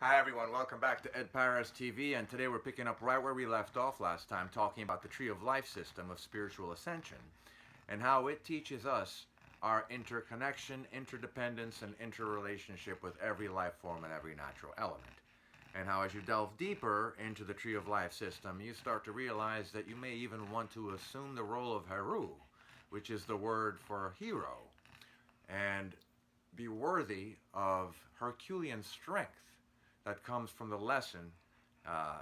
Hi everyone, welcome back to Ed Paris TV, and today we're picking up right where we left off last time, talking about the Tree of Life system of spiritual ascension, and how it teaches us our interconnection, interdependence, and interrelationship with every life form and every natural element. And how as you delve deeper into the Tree of Life system, you start to realize that you may even want to assume the role of Heru, which is the word for hero, and be worthy of Herculean strength that comes from the lesson, uh,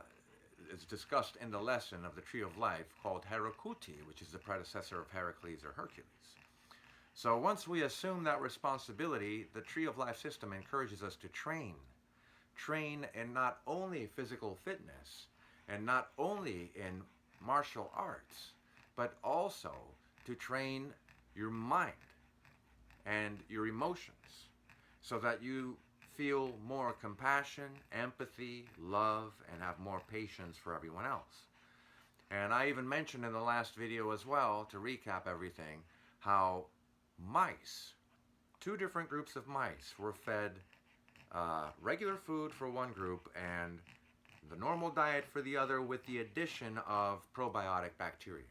is discussed in the lesson of the Tree of Life called Herakuti, which is the predecessor of Heracles or Hercules. So once we assume that responsibility, the Tree of Life system encourages us to train in not only physical fitness and not only in martial arts, but also to train your mind and your emotions so that you feel more compassion, empathy, love, and have more patience for everyone else. And I even mentioned in the last video as well, to recap everything, how mice, two different groups of mice, were fed regular food for one group and the normal diet for the other, with the addition of probiotic bacteria.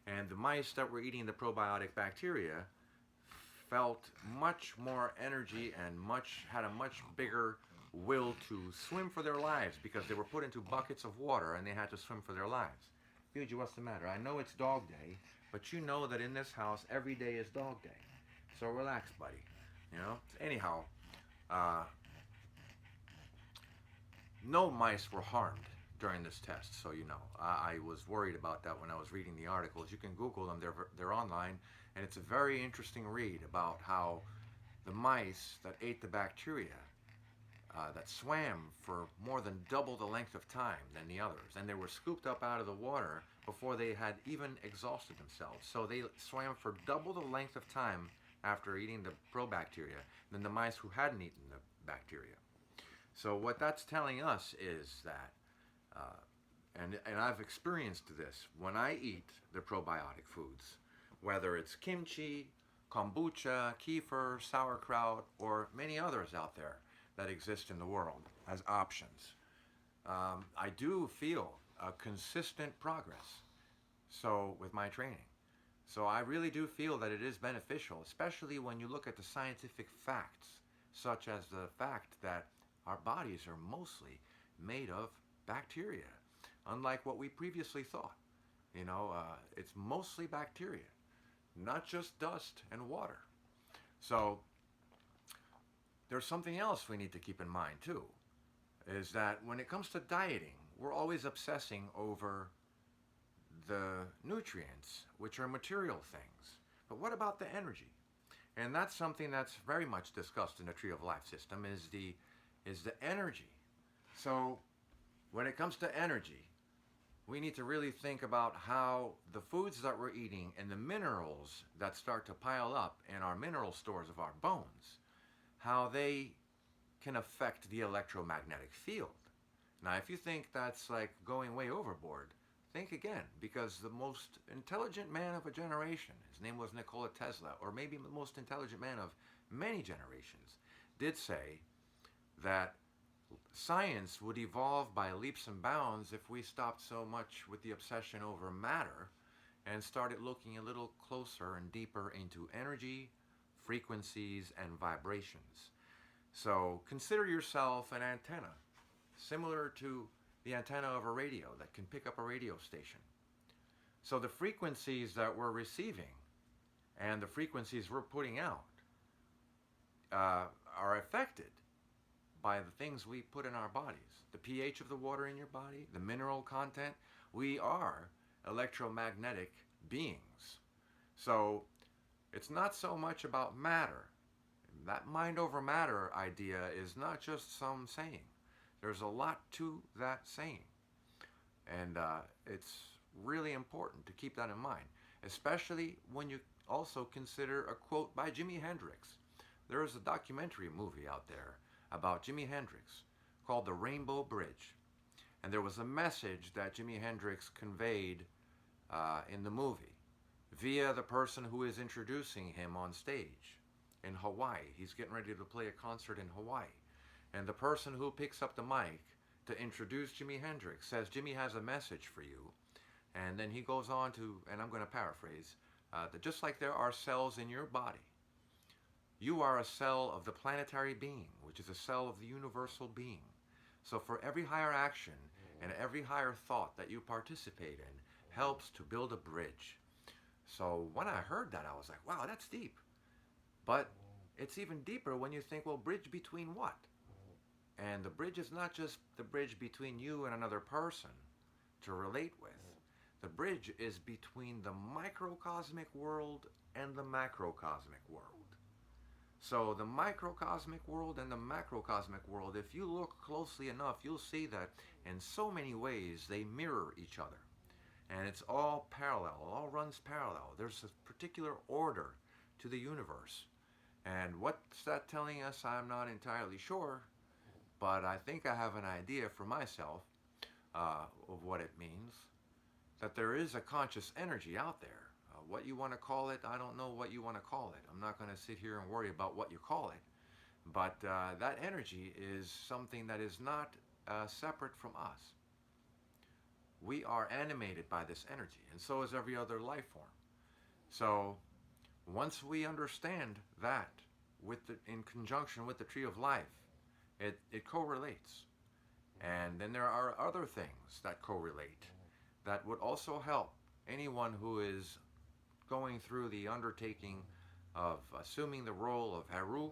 And the mice that were eating the probiotic bacteria felt much more energy and had a much bigger will to swim for their lives, because they were put into buckets of water and they had to swim for their lives. Fuji, what's the matter? I know it's dog day, but you know that in this house every day is dog day. So relax, buddy. You know? Anyhow, no mice were harmed during this test, so you know. I was worried about that when I was reading the articles. You can Google them, they're online, and it's a very interesting read about how the mice that ate the bacteria, that swam for more than double the length of time than the others, and they were scooped up out of the water before they had even exhausted themselves. So they swam for double the length of time after eating the probacteria than the mice who hadn't eaten the bacteria. So what that's telling us is that, and I've experienced this when I eat the probiotic foods, whether it's kimchi, kombucha, kefir, sauerkraut, or many others out there that exist in the world as options. I do feel a consistent progress so with my training. So I really do feel that it is beneficial, especially when you look at the scientific facts, such as the fact that our bodies are mostly made of bacteria, unlike what we previously thought. You know, it's mostly bacteria, not just dust and water. So there's something else we need to keep in mind too, is that when it comes to dieting, we're always obsessing over the nutrients, which are material things. But what about the energy? And that's something that's very much discussed in the Tree of Life system, is the energy. So when it comes to energy, we need to really think about how the foods that we're eating and the minerals that start to pile up in our mineral stores of our bones, how they can affect the electromagnetic field. Now, if you think that's like going way overboard, think again, because the most intelligent man of a generation, his name was Nikola Tesla, or maybe the most intelligent man of many generations, did say that science would evolve by leaps and bounds if we stopped so much with the obsession over matter and started looking a little closer and deeper into energy, frequencies, and vibrations. So consider yourself an antenna, similar to the antenna of a radio that can pick up a radio station. So the frequencies that we're receiving and the frequencies we're putting out are affected by the things we put in our bodies. The pH of the water in your body, the mineral content. We are electromagnetic beings. So it's not so much about matter. That mind over matter idea is not just some saying. There's a lot to that saying. And it's really important to keep that in mind, especially when you also consider a quote by Jimi Hendrix. There is a documentary movie out there about Jimi Hendrix called The Rainbow Bridge. And there was a message that Jimi Hendrix conveyed in the movie via the person who is introducing him on stage in Hawaii. He's getting ready to play a concert in Hawaii. And the person who picks up the mic to introduce Jimi Hendrix says Jimmy has a message for you. And then he goes on to, and I'm going to paraphrase, that just like there are cells in your body, you are a cell of the planetary being, which is a cell of the universal being. So for every higher action and every higher thought that you participate in helps to build a bridge. So when I heard that, I was like, wow, that's deep. But it's even deeper when you think, well, bridge between what? And the bridge is not just the bridge between you and another person to relate with. The bridge is between the microcosmic world and the macrocosmic world. So the microcosmic world and the macrocosmic world, if you look closely enough, you'll see that in so many ways they mirror each other. And it's all parallel, it all runs parallel. There's a particular order to the universe. And what's that telling us? I'm not entirely sure, but I think I have an idea for myself of what it means. That there is a conscious energy out there. What you want to call it, I don't know what you want to call it. I'm not going to sit here and worry about what you call it. But that energy is something that is not separate from us. We are animated by this energy, and so is every other life form. So once we understand that in conjunction with the tree of life, it correlates. And then there are other things that correlate that would also help anyone who is going through the undertaking of assuming the role of Haru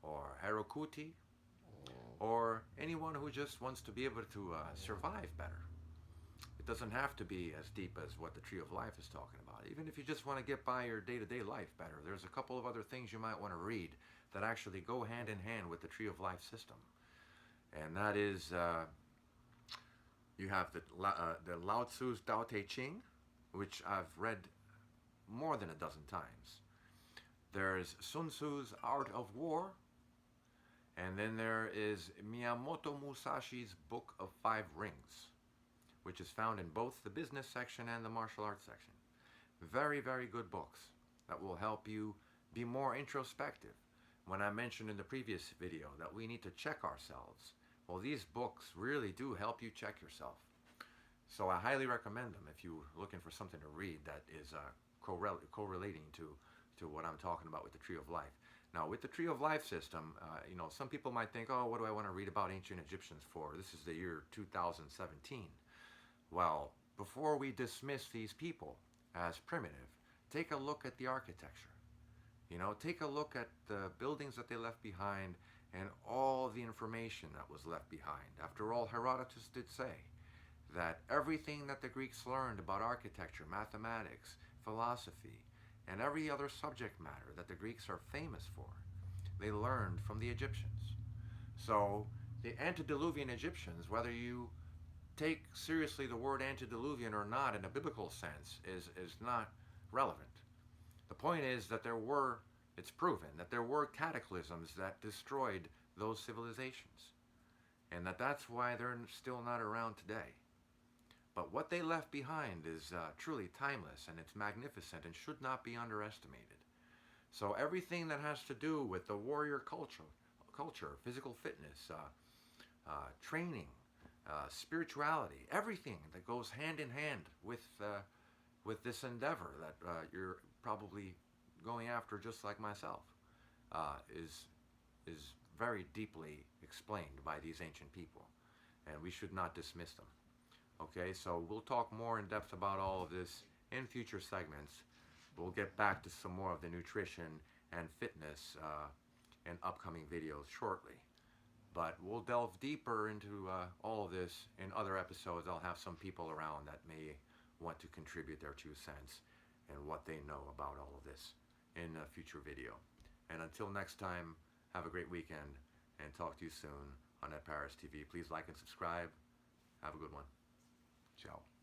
or Harukuti, or anyone who just wants to be able to survive better. It doesn't have to be as deep as what the Tree of Life is talking about. Even if you just want to get by your day-to-day life better, there's a couple of other things you might want to read that actually go hand in hand with the Tree of Life system. And that is, you have the Lao Tzu's Tao Te Ching, which I've read more than a dozen times. There's Sun Tzu's Art of War, and then there is Miyamoto Musashi's Book of Five Rings, which is found in both the business section and the martial arts section. Very, very good books that will help you be more introspective. When I mentioned in the previous video that we need to check ourselves, well, these books really do help you check yourself. So I highly recommend them if you're looking for something to read that is correlating to what I'm talking about with the Tree of Life. Now, with the Tree of Life system, some people might think, oh, what do I want to read about ancient Egyptians for? This is the year 2017. Well, before we dismiss these people as primitive, take a look at the architecture. Take a look at the buildings that they left behind and all the information that was left behind. After all, Herodotus did say that everything that the Greeks learned about architecture, mathematics, philosophy, and every other subject matter that the Greeks are famous for, they learned from the Egyptians. So the antediluvian Egyptians, whether you take seriously the word antediluvian or not in a biblical sense, is not relevant. The point is that it's proven that there were cataclysms that destroyed those civilizations, and that's why they're still not around today. But what they left behind is truly timeless, and it's magnificent and should not be underestimated. So everything that has to do with the warrior culture, physical fitness, training, spirituality, everything that goes hand in hand with this endeavor that you're probably going after, just like myself, is very deeply explained by these ancient people, and we should not dismiss them. Okay, so we'll talk more in depth about all of this in future segments. We'll get back to some more of the nutrition and fitness in upcoming videos shortly. But we'll delve deeper into all of this in other episodes. I'll have some people around that may want to contribute their 2 cents and what they know about all of this in a future video. And until next time, have a great weekend and talk to you soon on At Paris TV. Please like and subscribe. Have a good one. Ciao.